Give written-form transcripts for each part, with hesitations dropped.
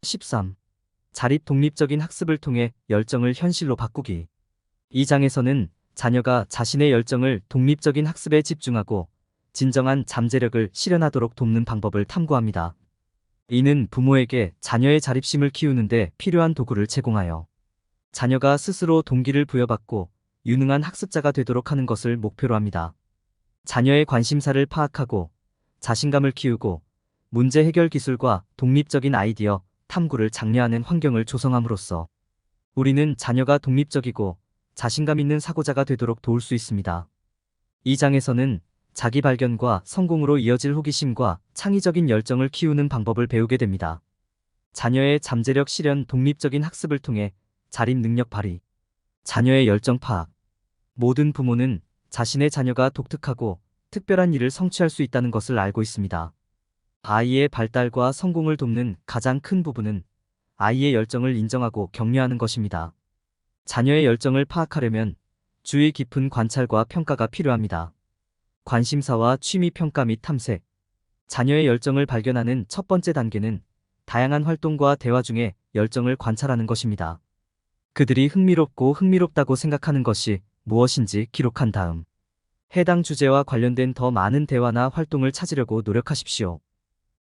13. 자립 독립적인 학습을 통해 열정을 현실로 바꾸기. 이 장에서는 자녀가 자신의 열정을 독립적인 학습에 집중하고 진정한 잠재력을 실현하도록 돕는 방법을 탐구합니다. 이는 부모에게 자녀의 자립심을 키우는 데 필요한 도구를 제공하여 자녀가 스스로 동기를 부여받고 유능한 학습자가 되도록 하는 것을 목표로 합니다. 자녀의 관심사를 파악하고 자신감을 키우고 문제 해결 기술과 독립적인 아이디어, 탐구를 장려하는 환경을 조성함으로써 우리는 자녀가 독립적이고 자신감 있는 사고자가 되도록 도울 수 있습니다. 이 장에서는 자기 발견과 성공으로 이어질 호기심과 창의적인 열정을 키우는 방법을 배우게 됩니다. 자녀의 잠재력 실현 독립적인 학습을 통해 자립 능력 발휘, 자녀의 열정 파악. 모든 부모는 자신의 자녀가 독특하고 특별한 일을 성취할 수 있다는 것을 알고 있습니다. 아이의 발달과 성공을 돕는 가장 큰 부분은 아이의 열정을 인정하고 격려하는 것입니다. 자녀의 열정을 파악하려면 주의 깊은 관찰과 평가가 필요합니다. 관심사와 취미 평가 및 탐색. 자녀의 열정을 발견하는 첫 번째 단계는 다양한 활동과 대화 중에 열정을 관찰하는 것입니다. 그들이 흥미롭다고 생각하는 것이 무엇인지 기록한 다음 해당 주제와 관련된 더 많은 대화나 활동을 찾으려고 노력하십시오.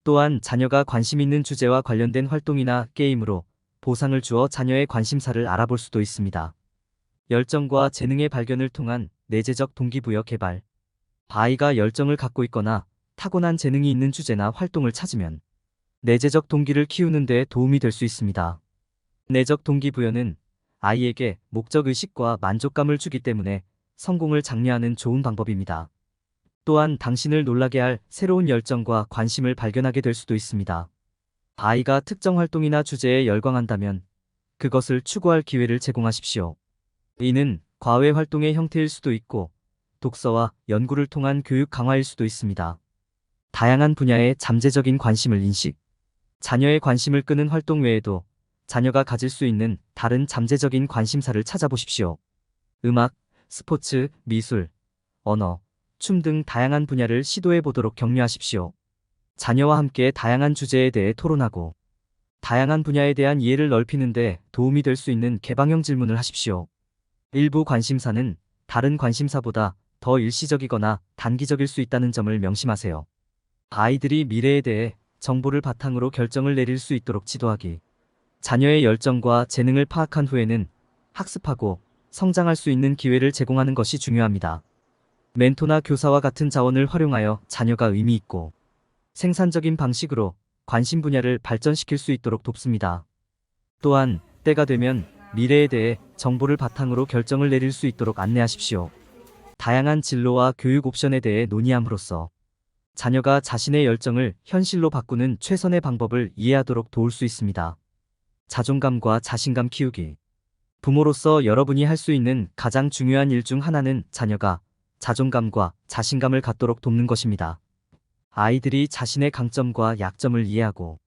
또한 자녀가 관심 있는 주제와 관련된 활동이나 게임으로 보상을 주어 자녀의 관심사를 알아볼 수도 있습니다. 열정과 재능의 발견을 통한 내재적 동기부여 개발. 아이가 열정을 갖고 있거나 타고난 재능이 있는 주제나 활동을 찾으면 내재적 동기를 키우는 데 도움이 될 수 있습니다. 내적 동기부여는 아이에게 목적의식과 만족감을 주기 때문에 성공을 장려하는 좋은 방법입니다. 또한 당신을 놀라게 할 새로운 열정과 관심을 발견하게 될 수도 있습니다. 아이가 특정 활동이나 주제에 열광한다면 그것을 추구할 기회를 제공하십시오. 이는 과외 활동의 형태일 수도 있고 독서와 연구를 통한 교육 강화일 수도 있습니다. 다양한 분야의 잠재적인 관심을 인식. 자녀의 관심을 끄는 활동 외에도 자녀가 가질 수 있는 다른 잠재적인 관심사를 찾아보십시오. 음악, 스포츠, 미술, 언어, 춤 등 다양한 분야를 시도해 보도록 격려하십시오. 자녀와 함께 다양한 주제에 대해 토론하고 다양한 분야에 대한 이해를 넓히는 데 도움이 될 수 있는 개방형 질문을 하십시오. 일부 관심사는 다른 관심사보다 더 일시적이거나 단기적일 수 있다는 점을 명심하세요. 아이들이 미래에 대해 정보를 바탕으로 결정을 내릴 수 있도록 지도하기. 자녀의 열정과 재능을 파악한 후에는 학습하고 성장할 수 있는 기회를 제공하는 것이 중요합니다. 멘토나 교사와 같은 자원을 활용하여 자녀가 의미 있고 생산적인 방식으로 관심 분야를 발전시킬 수 있도록 돕습니다. 또한 때가 되면 미래에 대해 정보를 바탕으로 결정을 내릴 수 있도록 안내하십시오. 다양한 진로와 교육 옵션에 대해 논의함으로써 자녀가 자신의 열정을 현실로 바꾸는 최선의 방법을 이해하도록 도울 수 있습니다. 자존감과 자신감 키우기. 부모로서 여러분이 할 수 있는 가장 중요한 일 중 하나는 자녀가 자존감과 자신감을 갖도록 돕는 것입니다. 아이들이 자신의 강점과 약점을 이해하고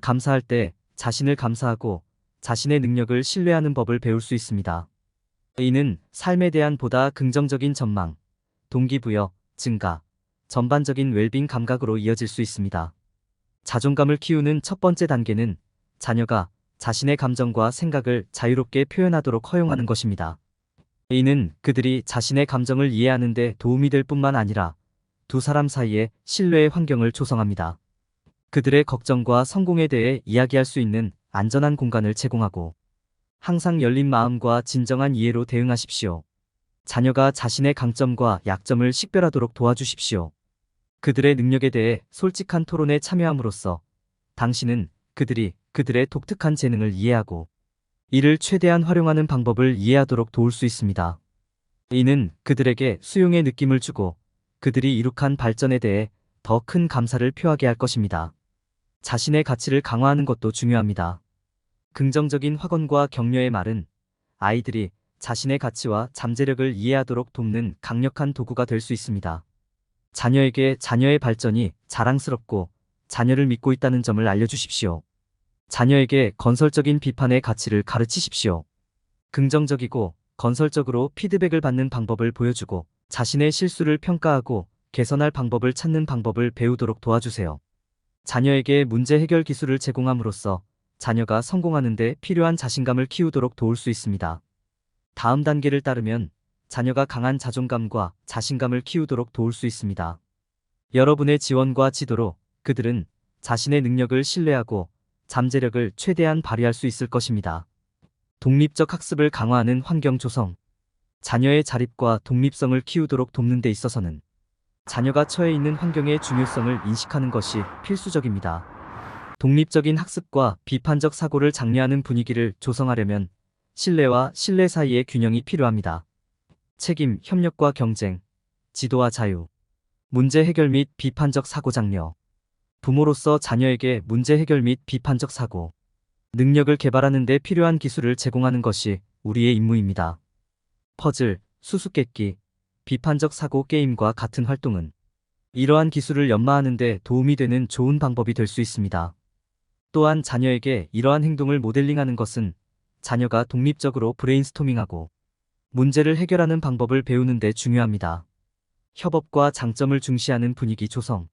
감사할 때 자신을 감사하고 자신의 능력을 신뢰하는 법을 배울 수 있습니다. 이는 삶에 대한 보다 긍정적인 전망, 동기부여, 증가, 전반적인 웰빙 감각으로 이어질 수 있습니다. 자존감을 키우는 첫 번째 단계는 자녀가 자신의 감정과 생각을 자유롭게 표현하도록 허용하는 것입니다. 이는 그들이 자신의 감정을 이해하는 데 도움이 될 뿐만 아니라 두 사람 사이에 신뢰의 환경을 조성합니다. 그들의 걱정과 성공에 대해 이야기할 수 있는 안전한 공간을 제공하고 항상 열린 마음과 진정한 이해로 대응하십시오. 자녀가 자신의 강점과 약점을 식별하도록 도와주십시오. 그들의 능력에 대해 솔직한 토론에 참여함으로써 당신은 그들의 독특한 재능을 이해하고 이를 최대한 활용하는 방법을 이해하도록 도울 수 있습니다. 이는 그들에게 수용의 느낌을 주고 그들이 이룩한 발전에 대해 더 큰 감사를 표하게 할 것입니다. 자신의 가치를 강화하는 것도 중요합니다. 긍정적인 확언과 격려의 말은 아이들이 자신의 가치와 잠재력을 이해하도록 돕는 강력한 도구가 될 수 있습니다. 자녀에게 자녀의 발전이 자랑스럽고 자녀를 믿고 있다는 점을 알려주십시오. 자녀에게 건설적인 비판의 가치를 가르치십시오. 긍정적이고 건설적으로 피드백을 받는 방법을 보여주고 자신의 실수를 평가하고 개선할 방법을 찾는 방법을 배우도록 도와주세요. 자녀에게 문제 해결 기술을 제공함으로써 자녀가 성공하는 데 필요한 자신감을 키우도록 도울 수 있습니다. 다음 단계를 따르면 자녀가 강한 자존감과 자신감을 키우도록 도울 수 있습니다. 여러분의 지원과 지도로 그들은 자신의 능력을 신뢰하고 잠재력을 최대한 발휘할 수 있을 것입니다. 독립적 학습을 강화하는 환경 조성. 자녀의 자립과 독립성을 키우도록 돕는 데 있어서는 자녀가 처해 있는 환경의 중요성을 인식하는 것이 필수적입니다. 독립적인 학습과 비판적 사고를 장려하는 분위기를 조성하려면 신뢰와 신뢰 사이의 균형이 필요합니다. 책임, 협력과 경쟁, 지도와 자유, 문제 해결 및 비판적 사고 장려. 부모로서 자녀에게 문제 해결 및 비판적 사고, 능력을 개발하는 데 필요한 기술을 제공하는 것이 우리의 임무입니다. 퍼즐, 수수께끼, 비판적 사고 게임과 같은 활동은 이러한 기술을 연마하는 데 도움이 되는 좋은 방법이 될 수 있습니다. 또한 자녀에게 이러한 행동을 모델링하는 것은 자녀가 독립적으로 브레인스토밍하고 문제를 해결하는 방법을 배우는 데 중요합니다. 협업과 장점을 중시하는 분위기 조성.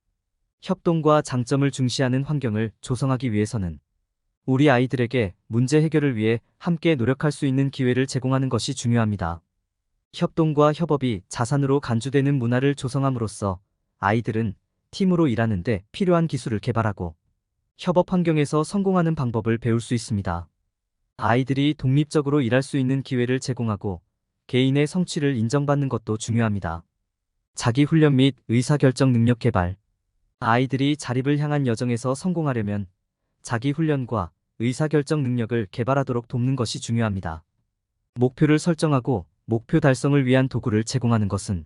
협동과 장점을 중시하는 환경을 조성하기 위해서는 우리 아이들에게 문제 해결을 위해 함께 노력할 수 있는 기회를 제공하는 것이 중요합니다. 협동과 협업이 자산으로 간주되는 문화를 조성함으로써 아이들은 팀으로 일하는 데 필요한 기술을 개발하고 협업 환경에서 성공하는 방법을 배울 수 있습니다. 아이들이 독립적으로 일할 수 있는 기회를 제공하고 개인의 성취를 인정받는 것도 중요합니다. 자기 훈련 및 의사결정 능력 개발. 아이들이 자립을 향한 여정에서 성공하려면 자기 훈련과 의사결정 능력을 개발하도록 돕는 것이 중요합니다. 목표를 설정하고 목표 달성을 위한 도구를 제공하는 것은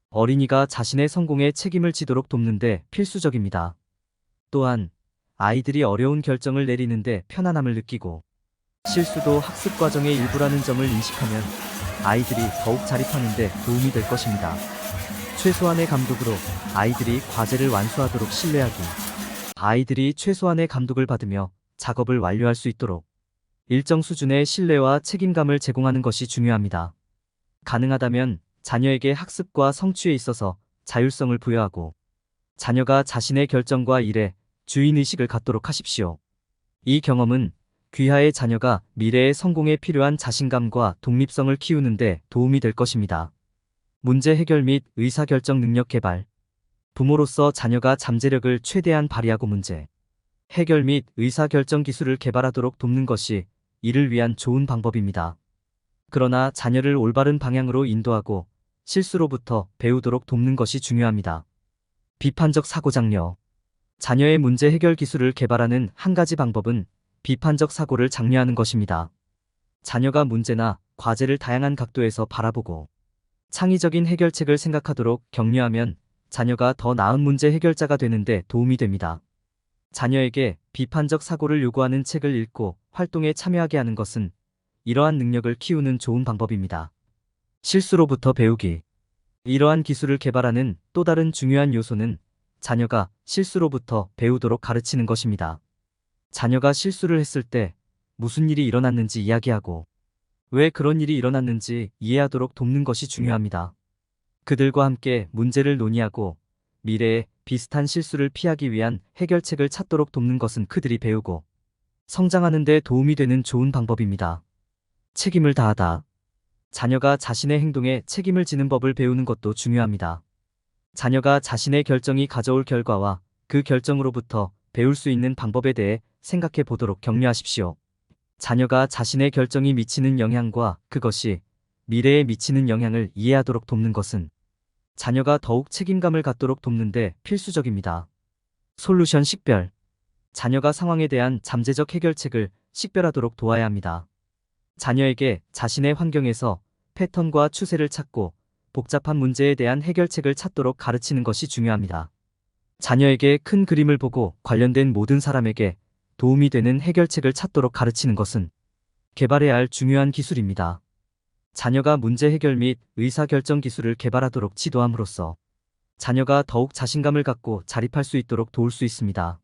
어린이가 자신의 성공에 책임을 지도록 돕는 데 필수적입니다. 또한 아이들이 어려운 결정을 내리는데 편안함을 느끼고 실수도 학습 과정의 일부라는 점을 인식하면 아이들이 더욱 자립하는 데 도움이 될 것입니다. 최소한의 감독으로 아이들이 과제를 완수하도록 신뢰하기. 아이들이 최소한의 감독을 받으며 작업을 완료할 수 있도록 일정 수준의 신뢰와 책임감을 제공하는 것이 중요합니다. 가능하다면 자녀에게 학습과 성취에 있어서 자율성을 부여하고 자녀가 자신의 결정과 일에 주인의식을 갖도록 하십시오. 이 경험은 귀하의 자녀가 미래의 성공에 필요한 자신감과 독립성을 키우는 데 도움이 될 것입니다. 문제 해결 및 의사결정 능력 개발. 부모로서 자녀가 잠재력을 최대한 발휘하고 문제 해결 및 의사결정 기술을 개발하도록 돕는 것이 이를 위한 좋은 방법입니다. 그러나 자녀를 올바른 방향으로 인도하고 실수로부터 배우도록 돕는 것이 중요합니다. 비판적 사고 장려. 자녀의 문제 해결 기술을 개발하는 한 가지 방법은 비판적 사고를 장려하는 것입니다. 자녀가 문제나 과제를 다양한 각도에서 바라보고 창의적인 해결책을 생각하도록 격려하면 자녀가 더 나은 문제 해결자가 되는 데 도움이 됩니다. 자녀에게 비판적 사고를 요구하는 책을 읽고 활동에 참여하게 하는 것은 이러한 능력을 키우는 좋은 방법입니다. 실수로부터 배우기. 이러한 기술을 개발하는 또 다른 중요한 요소는 자녀가 실수로부터 배우도록 가르치는 것입니다. 자녀가 실수를 했을 때 무슨 일이 일어났는지 이야기하고 왜 그런 일이 일어났는지 이해하도록 돕는 것이 중요합니다. 그들과 함께 문제를 논의하고 미래에 비슷한 실수를 피하기 위한 해결책을 찾도록 돕는 것은 그들이 배우고 성장하는 데 도움이 되는 좋은 방법입니다. 책임을 다하다. 자녀가 자신의 행동에 책임을 지는 법을 배우는 것도 중요합니다. 자녀가 자신의 결정이 가져올 결과와 그 결정으로부터 배울 수 있는 방법에 대해 생각해 보도록 격려하십시오. 자녀가 자신의 결정이 미치는 영향과 그것이 미래에 미치는 영향을 이해하도록 돕는 것은 자녀가 더욱 책임감을 갖도록 돕는 데 필수적입니다. 솔루션 식별. 자녀가 상황에 대한 잠재적 해결책을 식별하도록 도와야 합니다. 자녀에게 자신의 환경에서 패턴과 추세를 찾고 복잡한 문제에 대한 해결책을 찾도록 가르치는 것이 중요합니다. 자녀에게 큰 그림을 보고 관련된 모든 사람에게 도움이 되는 해결책을 찾도록 가르치는 것은 개발해야 할 중요한 기술입니다. 자녀가 문제 해결 및 의사결정 기술을 개발하도록 지도함으로써 자녀가 더욱 자신감을 갖고 자립할 수 있도록 도울 수 있습니다.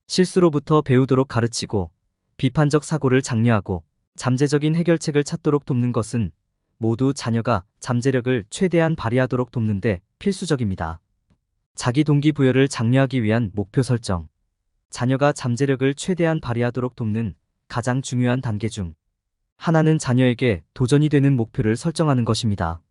실수로부터 배우도록 가르치고 비판적 사고를 장려하고 잠재적인 해결책을 찾도록 돕는 것은 모두 자녀가 잠재력을 최대한 발휘하도록 돕는 데 필수적입니다. 자기 동기부여를 장려하기 위한 목표 설정. 자녀가 잠재력을 최대한 발휘하도록 돕는 가장 중요한 단계 중 하나는 자녀에게 도전이 되는 목표를 설정하는 것입니다.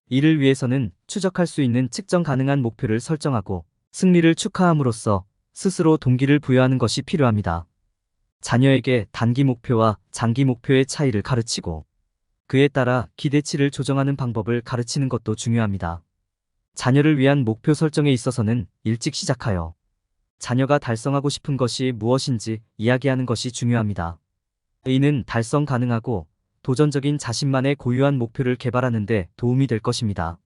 이를 위해서는 추적할 수 있는 측정 가능한 목표를 설정하고 승리를 축하함으로써 스스로 동기를 부여하는 것이 필요합니다. 자녀에게 단기 목표와 장기 목표의 차이를 가르치고 그에 따라 기대치를 조정하는 방법을 가르치는 것도 중요합니다. 자녀를 위한 목표 설정에 있어서는 일찍 시작하여 자녀가 달성하고 싶은 것이 무엇인지 이야기하는 것이 중요합니다. 이는 달성 가능하고 도전적인 자신만의 고유한 목표를 개발하는 데 도움이 될 것입니다.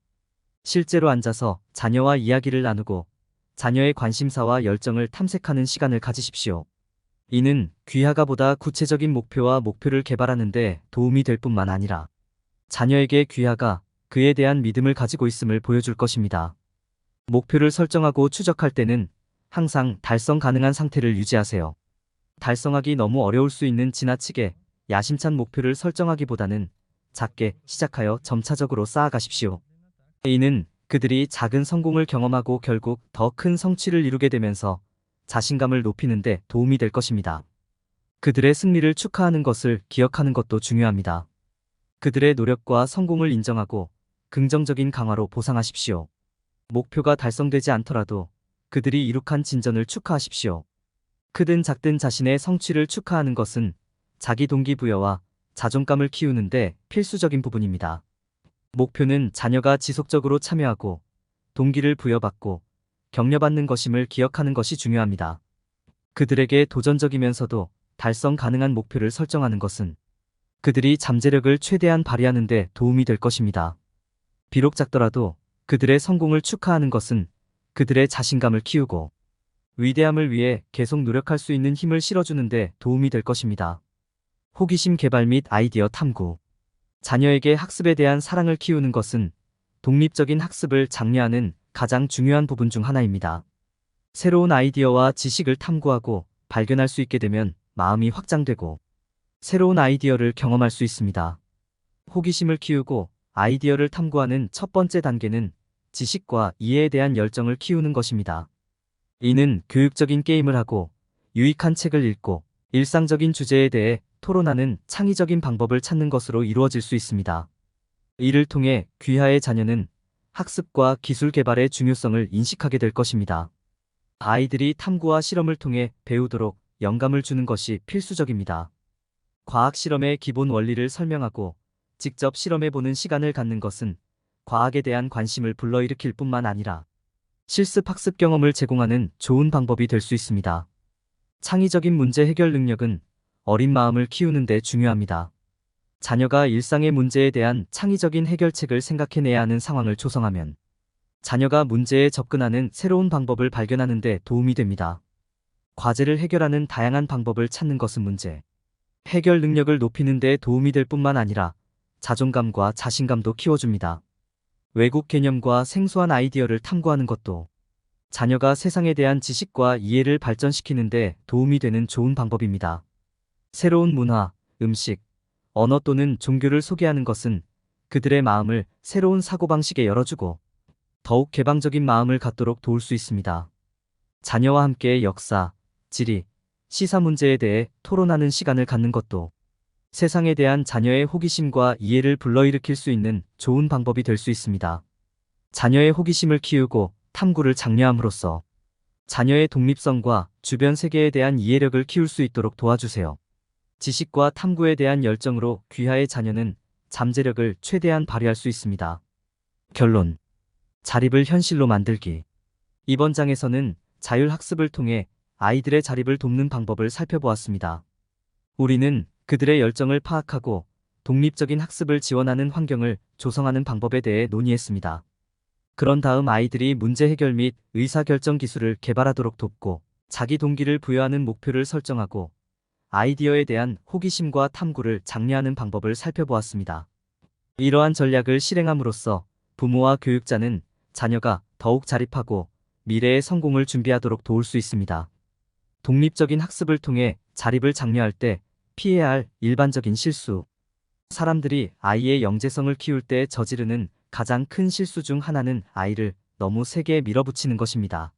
실제로 앉아서 자녀와 이야기를 나누고 자녀의 관심사와 열정을 탐색하는 시간을 가지십시오. 이는 귀하가보다 구체적인 목표와 목표를 개발하는 데 도움이 될 뿐만 아니라 자녀에게 귀하가 그에 대한 믿음을 가지고 있음을 보여줄 것입니다. 목표를 설정하고 추적할 때는 항상 달성 가능한 상태를 유지하세요. 달성하기 너무 어려울 수 있는 지나치게 야심찬 목표를 설정하기보다는 작게 시작하여 점차적으로 쌓아가십시오. 이는 그들이 작은 성공을 경험하고 결국 더 큰 성취를 이루게 되면서 자신감을 높이는 데 도움이 될 것입니다. 그들의 승리를 축하하는 것을 기억하는 것도 중요합니다. 그들의 노력과 성공을 인정하고 긍정적인 강화로 보상하십시오. 목표가 달성되지 않더라도 그들이 이룩한 진전을 축하하십시오. 크든 작든 자신의 성취를 축하하는 것은 자기 동기부여와 자존감을 키우는데 필수적인 부분입니다. 목표는 자녀가 지속적으로 참여하고 동기를 부여받고 격려받는 것임을 기억하는 것이 중요합니다. 그들에게 도전적이면서도 달성 가능한 목표를 설정하는 것은 그들이 잠재력을 최대한 발휘하는 데 도움이 될 것입니다. 비록 작더라도 그들의 성공을 축하하는 것은 그들의 자신감을 키우고 위대함을 위해 계속 노력할 수 있는 힘을 실어주는 데 도움이 될 것입니다. 호기심 개발 및 아이디어 탐구. 자녀에게 학습에 대한 사랑을 키우는 것은 독립적인 학습을 장려하는 가장 중요한 부분 중 하나입니다. 새로운 아이디어와 지식을 탐구하고 발견할 수 있게 되면 마음이 확장되고 새로운 아이디어를 경험할 수 있습니다. 호기심을 키우고 아이디어를 탐구하는 첫 번째 단계는 지식과 이해에 대한 열정을 키우는 것입니다. 이는 교육적인 게임을 하고 유익한 책을 읽고 일상적인 주제에 대해 토론하는 창의적인 방법을 찾는 것으로 이루어질 수 있습니다. 이를 통해 귀하의 자녀는 학습과 기술 개발의 중요성을 인식하게 될 것입니다. 아이들이 탐구와 실험을 통해 배우도록 영감을 주는 것이 필수적입니다. 과학 실험의 기본 원리를 설명하고 직접 실험해보는 시간을 갖는 것은 과학에 대한 관심을 불러일으킬 뿐만 아니라 실습 학습 경험을 제공하는 좋은 방법이 될 수 있습니다. 창의적인 문제 해결 능력은 어린 마음을 키우는 데 중요합니다. 자녀가 일상의 문제에 대한 창의적인 해결책을 생각해내야 하는 상황을 조성하면 자녀가 문제에 접근하는 새로운 방법을 발견하는 데 도움이 됩니다. 과제를 해결하는 다양한 방법을 찾는 것은 문제 해결 능력을 높이는 데 도움이 될 뿐만 아니라 자존감과 자신감도 키워줍니다. 외국 개념과 생소한 아이디어를 탐구하는 것도 자녀가 세상에 대한 지식과 이해를 발전시키는 데 도움이 되는 좋은 방법입니다. 새로운 문화, 음식, 언어 또는 종교를 소개하는 것은 그들의 마음을 새로운 사고방식에 열어주고 더욱 개방적인 마음을 갖도록 도울 수 있습니다. 자녀와 함께 역사, 지리, 시사 문제에 대해 토론하는 시간을 갖는 것도 세상에 대한 자녀의 호기심과 이해를 불러일으킬 수 있는 좋은 방법이 될 수 있습니다. 자녀의 호기심을 키우고 탐구를 장려함으로써 자녀의 독립성과 주변 세계에 대한 이해력을 키울 수 있도록 도와주세요. 지식과 탐구에 대한 열정으로 귀하의 자녀는 잠재력을 최대한 발휘할 수 있습니다. 결론. 자립을 현실로 만들기. 이번 장에서는 자율학습을 통해 아이들의 자립을 돕는 방법을 살펴보았습니다. 우리는 그들의 열정을 파악하고 독립적인 학습을 지원하는 환경을 조성하는 방법에 대해 논의했습니다. 그런 다음 아이들이 문제 해결 및 의사결정 기술을 개발하도록 돕고 자기 동기를 부여하는 목표를 설정하고 아이디어에 대한 호기심과 탐구를 장려하는 방법을 살펴보았습니다. 이러한 전략을 실행함으로써 부모와 교육자는 자녀가 더욱 자립하고 미래의 성공을 준비하도록 도울 수 있습니다. 독립적인 학습을 통해 자립을 장려할 때 피해야 할 일반적인 실수. 사람들이 아이의 영재성을 키울 때 저지르는 가장 큰 실수 중 하나는 아이를 너무 세게 밀어붙이는 것입니다.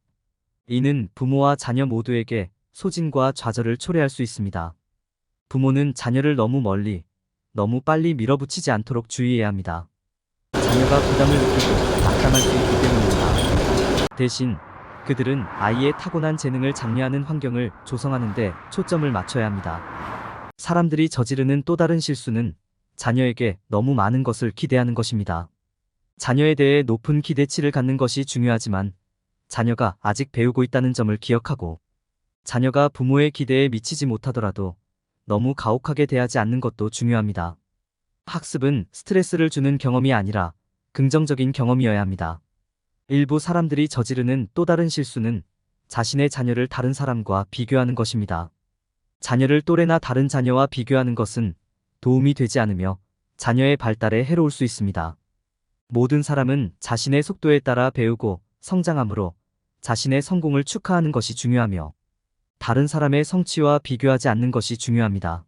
이는 부모와 자녀 모두에게 소진과 좌절을 초래할 수 있습니다. 부모는 자녀를 너무 멀리, 너무 빨리 밀어붙이지 않도록 주의해야 합니다. 자녀가 부담을 느끼고 낙담할 수 있기 때문입니다. 대신 그들은 아이의 타고난 재능을 장려하는 환경을 조성하는 데 초점을 맞춰야 합니다. 사람들이 저지르는 또 다른 실수는 자녀에게 너무 많은 것을 기대하는 것입니다. 자녀에 대해 높은 기대치를 갖는 것이 중요하지만 자녀가 아직 배우고 있다는 점을 기억하고 자녀가 부모의 기대에 미치지 못하더라도 너무 가혹하게 대하지 않는 것도 중요합니다. 학습은 스트레스를 주는 경험이 아니라 긍정적인 경험이어야 합니다. 일부 사람들이 저지르는 또 다른 실수는 자신의 자녀를 다른 사람과 비교하는 것입니다. 자녀를 또래나 다른 자녀와 비교하는 것은 도움이 되지 않으며 자녀의 발달에 해로울 수 있습니다. 모든 사람은 자신의 속도에 따라 배우고 성장하므로 자신의 성공을 축하하는 것이 중요하며 다른 사람의 성취와 비교하지 않는 것이 중요합니다.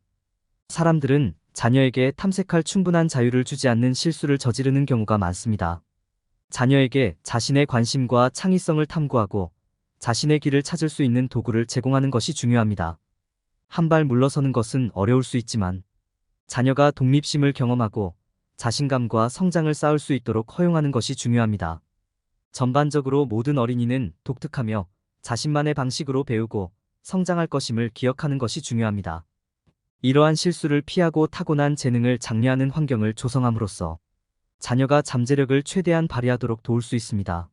사람들은 자녀에게 탐색할 충분한 자유를 주지 않는 실수를 저지르는 경우가 많습니다. 자녀에게 자신의 관심과 창의성을 탐구하고 자신의 길을 찾을 수 있는 도구를 제공하는 것이 중요합니다. 한 발 물러서는 것은 어려울 수 있지만 자녀가 독립심을 경험하고 자신감과 성장을 쌓을 수 있도록 허용하는 것이 중요합니다. 전반적으로 모든 어린이는 독특하며 자신만의 방식으로 배우고 성장할 것임을 기억하는 것이 중요합니다. 이러한 실수를 피하고 타고난 재능을 장려하는 환경을 조성함으로써 자녀가 잠재력을 최대한 발휘하도록 도울 수 있습니다.